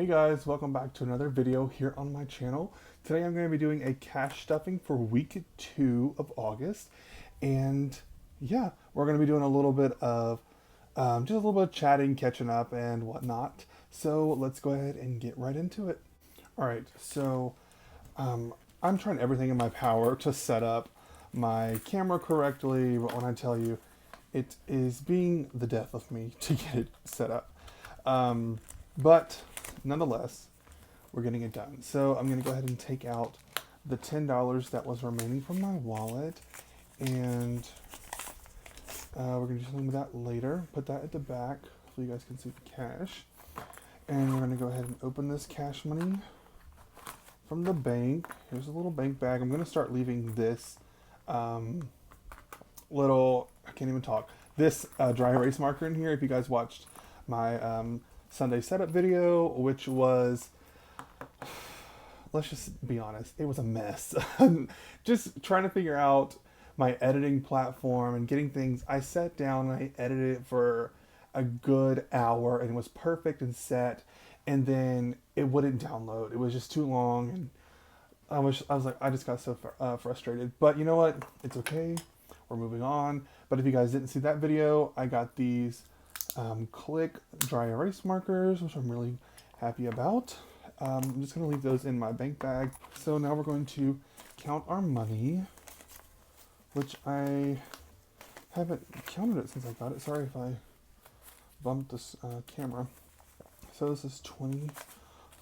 Hey guys, welcome back to another video here on my channel. Today I'm going to be doing a cash stuffing for week 2 of August. And yeah, we're going to be doing a little bit of just a little bit of chatting, catching up, and whatnot. So let's go ahead and get right into it. All right, so um, I'm trying everything in my power to set up my camera correctly, but when I tell you, it is being the death of me to get it set up. Um, but nonetheless, we're getting it done. So I'm going to go ahead and take out the $10 that was remaining from my wallet, and we're going to do something with that later. Put that at the back so you guys can see the cash. And we're going to go ahead and open this cash money from the bank. Here's a little bank bag. I'm going to start leaving this I can't even talk, this dry erase marker in here. If you guys watched my Sunday setup video, which was, let's just be honest, it was a mess. Just trying to figure out my editing platform and getting things. I sat down and I edited it for a good hour and it was perfect and set, and then it wouldn't download. It was just too long, and I was like, I just got so frustrated. But you know what? It's okay. We're moving on. But if you guys didn't see that video, I got these Click dry erase markers, which I'm really happy about. I'm just going to leave those in my bank bag. So now we're going to count our money, which I haven't counted it since I got it. Sorry if I bumped this camera. So this is 20,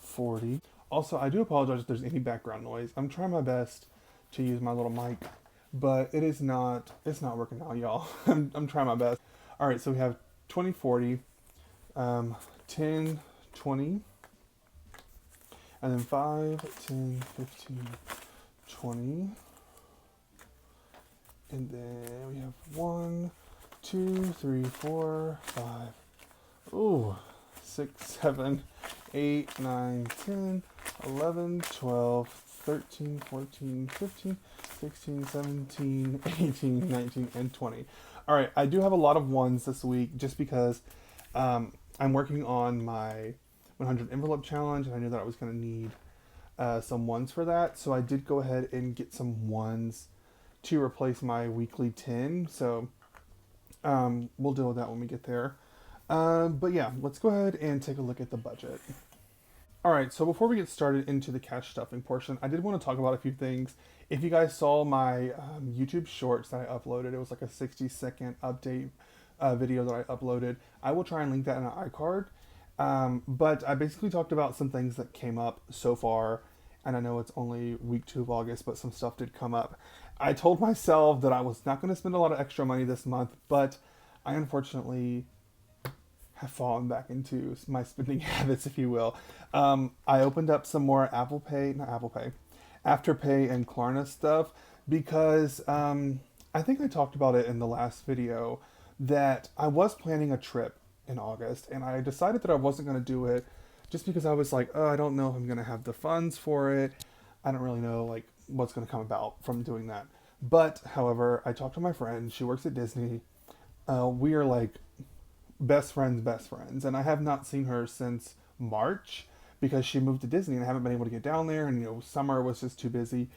40. Also, I do apologize if there's any background noise. I'm trying my best to use my little mic, but it's not working out, y'all. I'm trying my best. All right, so we have 20, 40, 10, 20, and then 5, 10, 15, 20, and then we have 1, 2, 3, 4, 5, ooh, 6, 7, 8, 9, 10, 11, 12, 13, 14, 15, 16, 17, 18, 19, and 20. All right, I do have a lot of ones this week just because I'm working on my 100 envelope challenge, and I knew that I was going to need some ones for that. So I did go ahead and get some ones to replace my weekly 10. So we'll deal with that when we get there. But yeah, let's go ahead and take a look at the budget. All right, so before we get started into the cash stuffing portion, I did want to talk about a few things. If you guys saw my YouTube shorts that I uploaded, it was like a 60-second update video that I uploaded. I will try and link that in an iCard. But I basically talked about some things that came up so far, and I know it's only week 2 of August, but some stuff did come up. I told myself that I was not going to spend a lot of extra money this month, but I unfortunately have fallen back into my spending habits, if you will. I opened up some more Afterpay and Klarna stuff because I think I talked about it in the last video that I was planning a trip in August, and I decided that I wasn't going to do it just because I was like, oh, I don't know if I'm going to have the funds for it. I don't really know like what's going to come about from doing that. But however, I talked to my friend. She works at Disney. We are like best friends, and I have not seen her since March because she moved to Disney and I haven't been able to get down there, and summer was just too busy,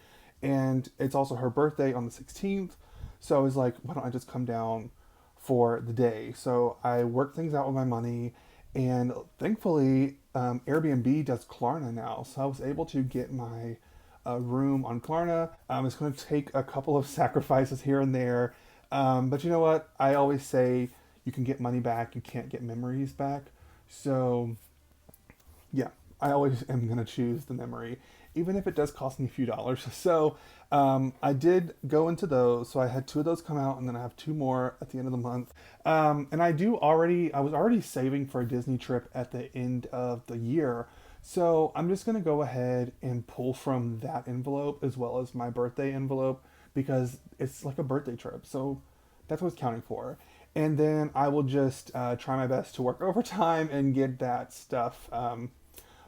and it's also her birthday on the 16th, so I was like, why don't I just come down for the day? So I worked things out with my money, and thankfully Airbnb does Klarna now, so I was able to get my room on Klarna. It's going to take a couple of sacrifices here and there, but you know what, I always say you can get money back, you can't get memories back. So, yeah, I always am going to choose the memory, even if it does cost me a few dollars. So, I did go into those. So, I had 2 of those come out, and then I have 2 more at the end of the month. And I was already saving for a Disney trip at the end of the year. So, I'm just going to go ahead and pull from that envelope as well as my birthday envelope because it's like a birthday trip. So, that's what it's counting for. And then I will just try my best to work overtime and get that stuff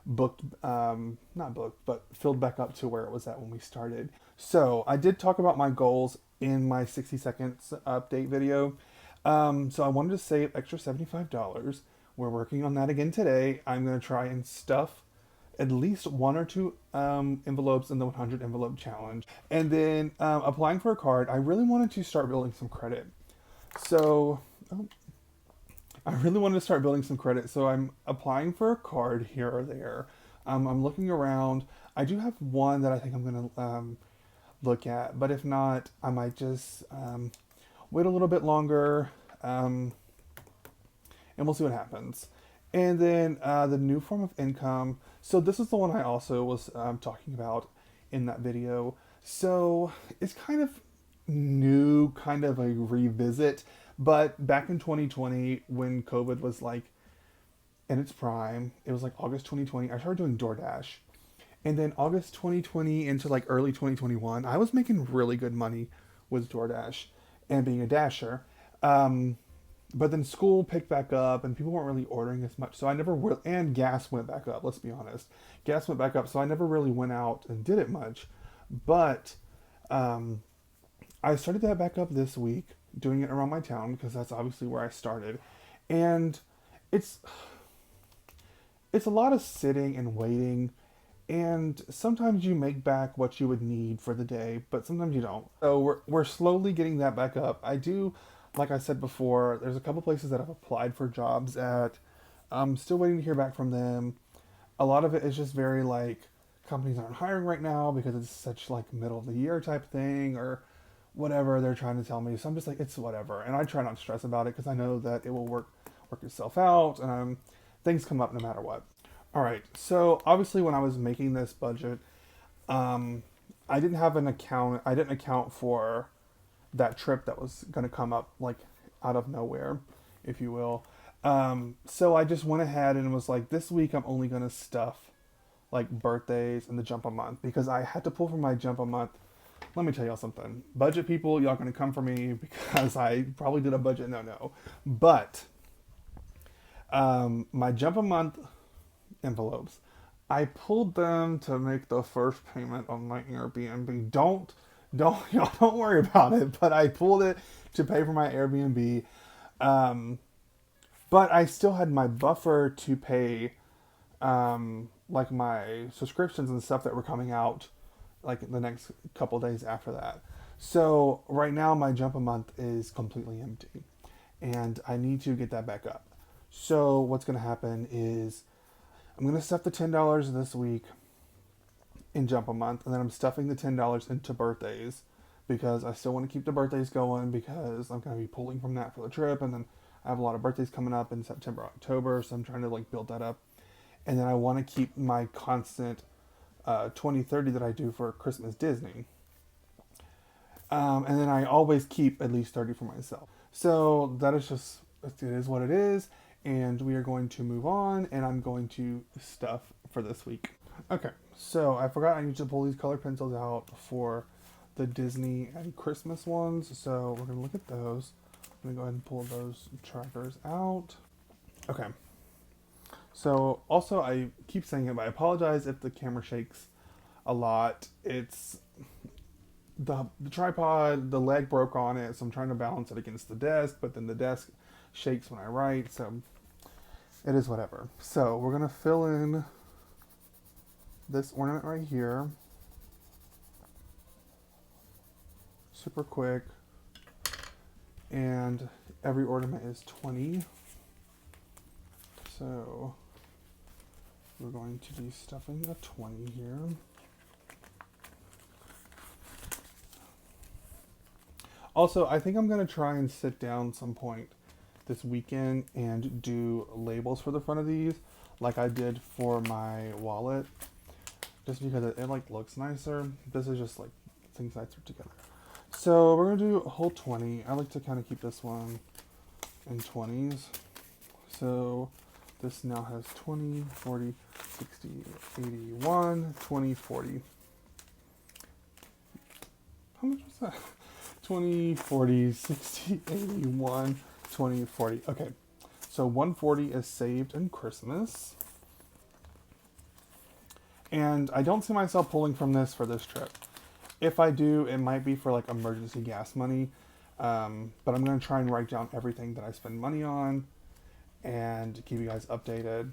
booked, not booked, but filled back up to where it was at when we started. So I did talk about my goals in my 60 seconds update video. So I wanted to save extra $75. We're working on that again today. I'm going to try and stuff at least one or two envelopes in the 100 envelope challenge. And then applying for a card, I really wanted to start building some credit. So oh, I really wanted to start building some credit. So I'm applying for a card here or there. I'm looking around. I do have one that I think I'm going to look at, but if not, I might just wait a little bit longer, and we'll see what happens. And then the new form of income. So this is the one I also was talking about in that video. So it's kind of new, kind of a revisit. But back in 2020, when COVID was like in its prime, it was like August 2020, I started doing DoorDash. And then August 2020 into like early 2021, I was making really good money with DoorDash and being a dasher. Um, but then school picked back up and people weren't really ordering as much. So I never, and gas went back up, let's be honest. Gas went back up. So I never really went out and did it much. But um, I started that back up this week, doing it around my town because that's obviously where I started. And it's, it's a lot of sitting and waiting, and sometimes you make back what you would need for the day, but sometimes you don't. So we're slowly getting that back up. I do, like I said before, there's a couple places that I've applied for jobs at. I'm still waiting to hear back from them. A lot of it is just very like companies aren't hiring right now because it's such like middle of the year type thing or whatever they're trying to tell me. So I'm just like, it's whatever, and I try not to stress about it because I know that it will work itself out, and things come up no matter what. All right. So obviously, when I was making this budget, um, I didn't have an account. I didn't account for that trip that was going to come up like out of nowhere, if you will. So I just went ahead and was like, this week I'm only going to stuff like birthdays and the jump a month because I had to pull from my jump a month. Let me tell y'all something. Budget people, y'all going to come for me because I probably did a budget no. But my jump a month envelopes. I pulled them to make the first payment on my Airbnb. Don't y'all don't worry about it. But I pulled it to pay for my Airbnb. Um, but I still had my buffer to pay, like my subscriptions and stuff that were coming out, like the next couple days after that. So right now my jump a month is completely empty, and I need to get that back up. So what's going to happen is I'm going to stuff the $10 this week in Jump a Month, and then I'm stuffing the $10 into birthdays because I still want to keep the birthdays going because I'm going to be pulling from that for the trip, and then I have a lot of birthdays coming up in September, October, so I'm trying to like build that up. And then I want to keep my constant 20-30 that I do for Christmas Disney. And then I always keep at least 30 for myself. So that is just, it is what it is. And we are going to move on, and I'm going to stuff for this week. Okay, so I forgot I need to pull these color pencils out for the Disney and Christmas ones. So we're going to look at those. I'm going to go ahead and pull those trackers out. Okay. So also I keep saying it, but I apologize if the camera shakes a lot. It's the tripod, the leg broke on it, so I'm trying to balance it against the desk, but then the desk shakes when I write, so it is whatever. So we're gonna fill in this ornament right here. Super quick. And every ornament is 20. So we're going to be stuffing a 20 here. Also, I think I'm going to try and sit down some point this weekend and do labels for the front of these like I did for my wallet, just because it like looks nicer. This is just like things I threw together. So we're going to do a whole 20. I like to kind of keep this one in 20s. So this now has 20, 40, 60, 81, 20, 40. How much was that? 20, 40, 60, 81, 20, 40. Okay, so 140 is saved in Christmas. And I don't see myself pulling from this for this trip. If I do, it might be for like emergency gas money. But I'm going to try and write down everything that I spend money on and keep you guys updated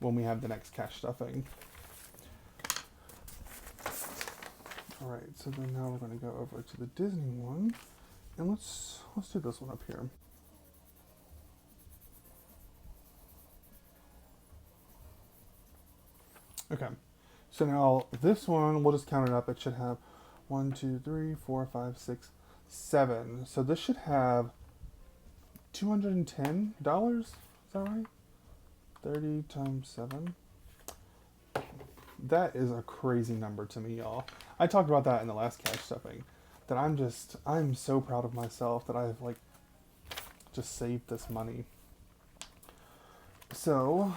when we have the next cash stuffing. right, so then now we're going to go over to the Disney one, and let's do this one up here. Okay, so now this one, we'll just count it up. It should have 1, 2, 3, 4, 5, 6, 7. So this should have $210. Is that right? 30 times 7. That is a crazy number to me, y'all. I talked about that in the last cash stuffing. That I'm so proud of myself that I've like just saved this money. So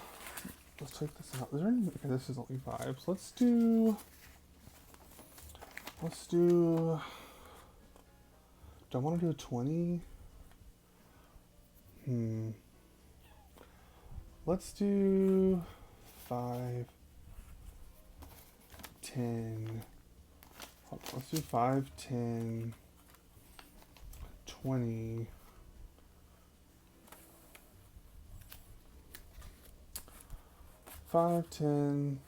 let's check this out. Is there any? Okay, this is only 5. So let's do. Do I want to do a 20? Let's do 5, 10. Let's do 5, 10, 20. 5, 10,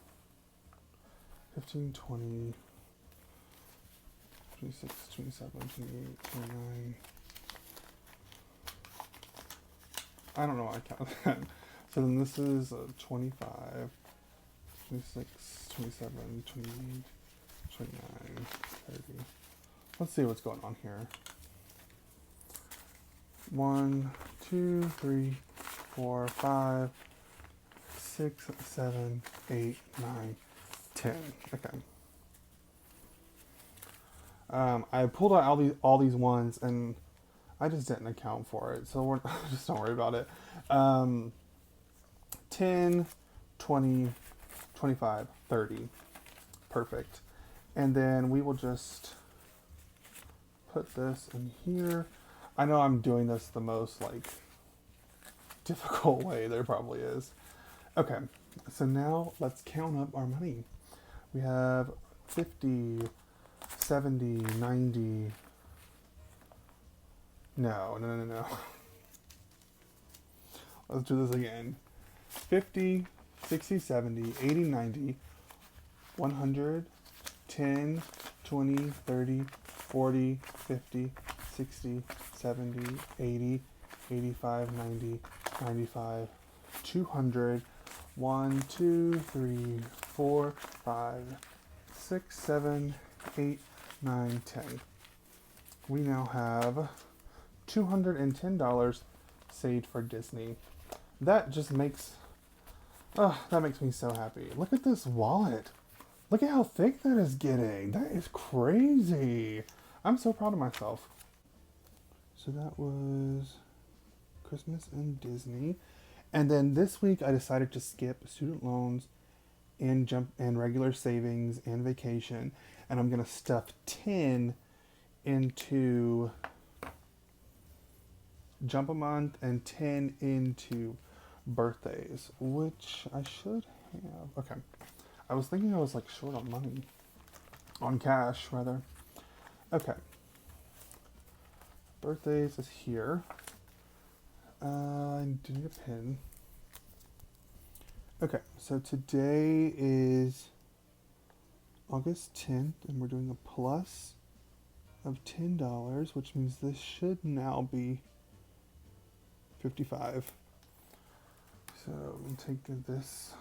15, 20, 26, 27, 28, 29. I don't know why I count that. So then this is 25, 26, 27, 28, 29, 30. Let's see what's going on here. 1, 2, 3, 4, 5, 6, 7, 8, 9, 10. Okay. I pulled out all these ones and I just didn't account for it, so just don't worry about it. 10, 20, 25, 30. Perfect. And then we will just put this in here. I know I'm doing this the most like difficult way there probably is. Okay, so now let's count up our money. We have 50, 70, 90. No. Let's do this again. 50, 60, 70, 80, 90, 100, 10, 20, 30, 40, 50, 60, 70, 80, 85, 90, 95, 200, 1, 2, 3, 4, 5, 6, 7, 8, 9, 10. We now have $210 saved for Disney. That just makes me so happy. Look at this wallet. Look at how thick that is getting. That is crazy. I'm so proud of myself. So that was Christmas and Disney. And then this week I decided to skip student loans and regular savings and vacation. And I'm going to stuff 10 into Jump a Month and 10 into birthdays, which I should have. Okay. I was thinking I was like short on money. On cash, rather. Okay. Birthdays is here. I do need a pin. Okay, so today is August 10th, and we're doing a plus of $10, which means this should now be 55. So we'll take this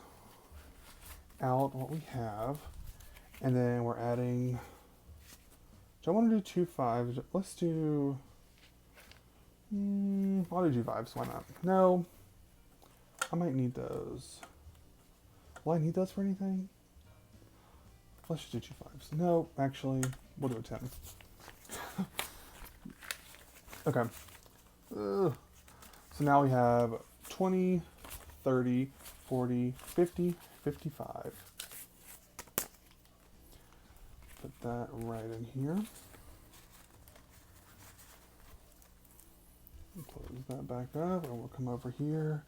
out, what we have, and then we're adding, do I want to do 2 5s? Let's do, I'll do 2 5s, why not? No, I might need those. Will I need those for anything? Let's just do 2 5s. No, actually, we'll do a 10. Okay. So now we have 20, 30, 40, 50, 55. Put that right in here. Close that back up, and we'll come over here.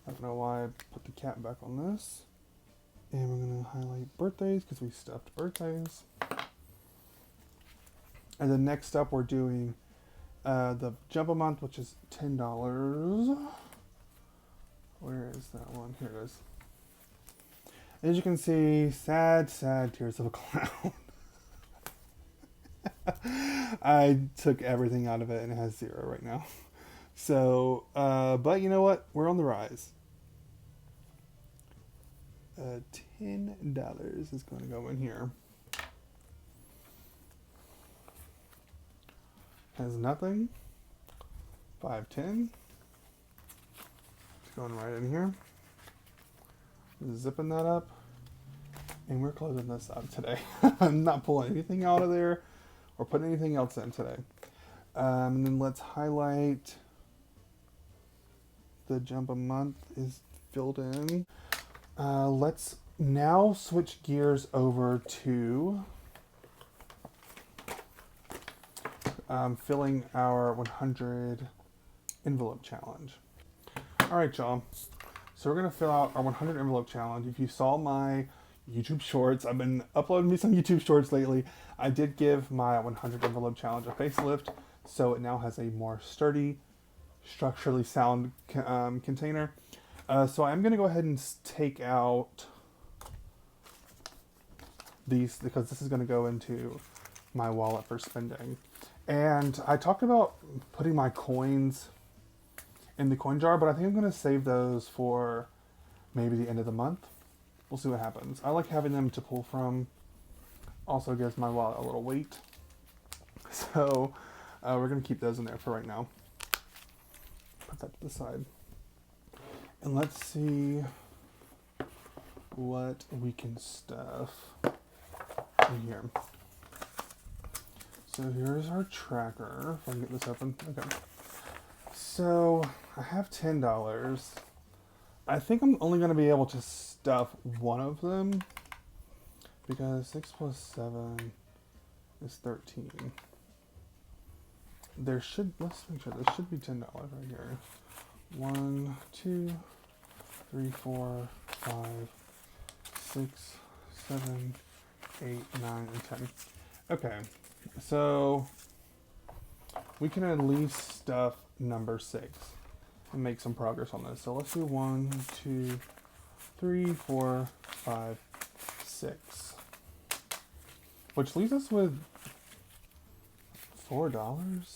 I don't know why I put the cap back on this. And we're going to highlight birthdays because we stuffed birthdays. And then next up we're doing the Jump a Month, which is $10. Where is that one? Here it is. As you can see, sad tears of a clown. I took everything out of it and it has 0 right now. So, but you know what? We're on the rise. $10 is going to go in here. Has nothing. 510. It's going right in here. Zipping that up. And we're closing this up today. I'm not pulling anything out of there or putting anything else in today. And then let's highlight the jump a month is filled in. Let's now switch gears over to filling our 100 envelope challenge. All right, y'all. So we're gonna fill out our 100 envelope challenge. If you saw my YouTube shorts, I've been uploading me some YouTube shorts lately. I did give my 100 envelope challenge a facelift, so it now has a more sturdy, structurally sound container. So I'm gonna go ahead and take out these because this is gonna go into my wallet for spending. And I talked about putting my coins in the coin jar, but I think I'm going to save those for maybe the end of the month. We'll see what happens. I like having them to pull from. Also gives my wallet a little weight. So we're going to keep those in there for right now. Put that to the side. And let's see what we can stuff in here. So here's our tracker. If I can get this open. Okay. So I have $10. I think I'm only going to be able to stuff one of them because 6 plus 7 is 13. There should, let's make sure, there should be $10 right here. 1, 2, 3, 4, 5, 6, 7, 8, 9, and 10. Okay. So we can at least stuff number 6 and make some progress on this. So let's do 1, 2, 3, 4, 5, 6, which leaves us with $4.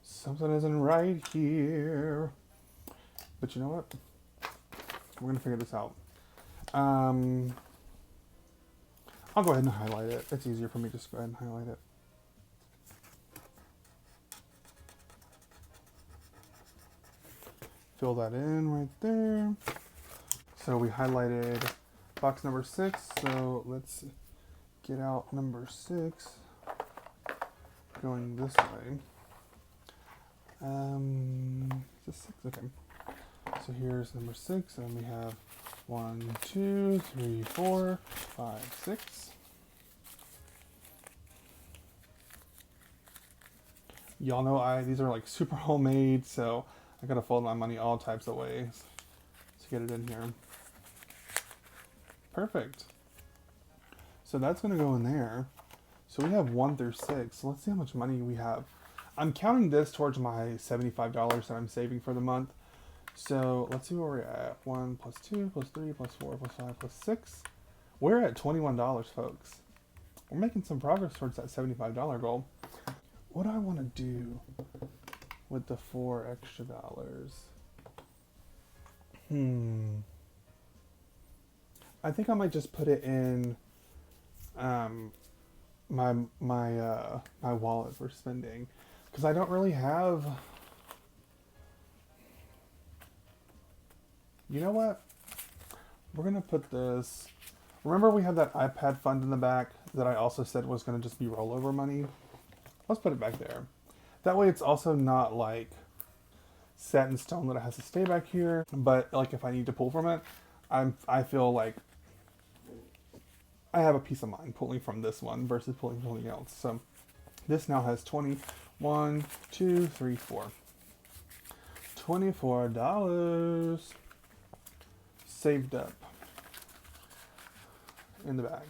Something isn't right here. But you know what? We're gonna figure this out. I'll go ahead and highlight it. It's easier for me to just go ahead and highlight it. Fill that in right there. So we highlighted box number 6. So let's get out number 6 going this way. Is this 6? Okay. So here's number 6, and we have 1, 2, 3, 4, 5, 6. Y'all know these are like super homemade, so I gotta fold my money all types of ways to get it in here. Perfect. So that's gonna go in there. So we have 1 through 6. So let's see how much money we have. I'm counting this towards my $75 that I'm saving for the month. So let's see where we're at. 1 plus 2 plus 3 plus 4 plus 5 plus 6. We're at $21, folks. We're making some progress towards that $75 goal. What do I want to do with the $4 extra? I think I might just put it in my wallet for spending, because I don't really have. You know what? We're gonna put this. Remember we have that iPad fund in the back that I also said was gonna just be rollover money? Let's put it back there. That way it's also not like set in stone that it has to stay back here, but like if I need to pull from it, I feel like I have a peace of mind pulling from this one versus pulling from something else. So this now has 1, 2, 3, 4. $24 saved up in the bag.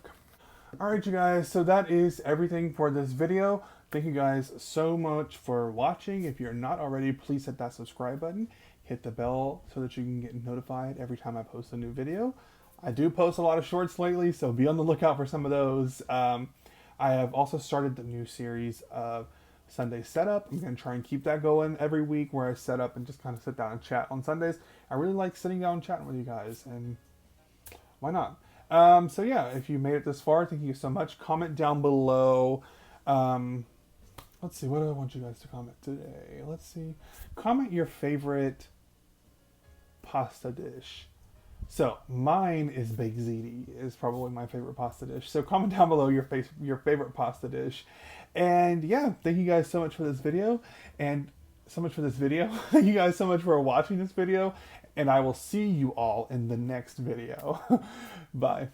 All right, you guys, so that is everything for this video. Thank you guys so much for watching. If you're not already, please hit that subscribe button. Hit the bell so that you can get notified every time I post a new video. I do post a lot of shorts lately, so be on the lookout for some of those. I I have also started the new series of Sunday Setup. I'm going to try and keep that going every week where I set up and just kind of sit down and chat on Sundays. I really like sitting down and chatting with you guys, and why not? So yeah, if you made it this far, thank you so much. Comment down below. Let's see, what do I want you guys to comment today? Let's see. Comment your favorite pasta dish. So mine is baked ziti is probably my favorite pasta dish. So comment down below your favorite pasta dish. And yeah, thank you guys so much for this video. And so much for this video. Thank you guys so much for watching this video. And I will see you all in the next video. Bye.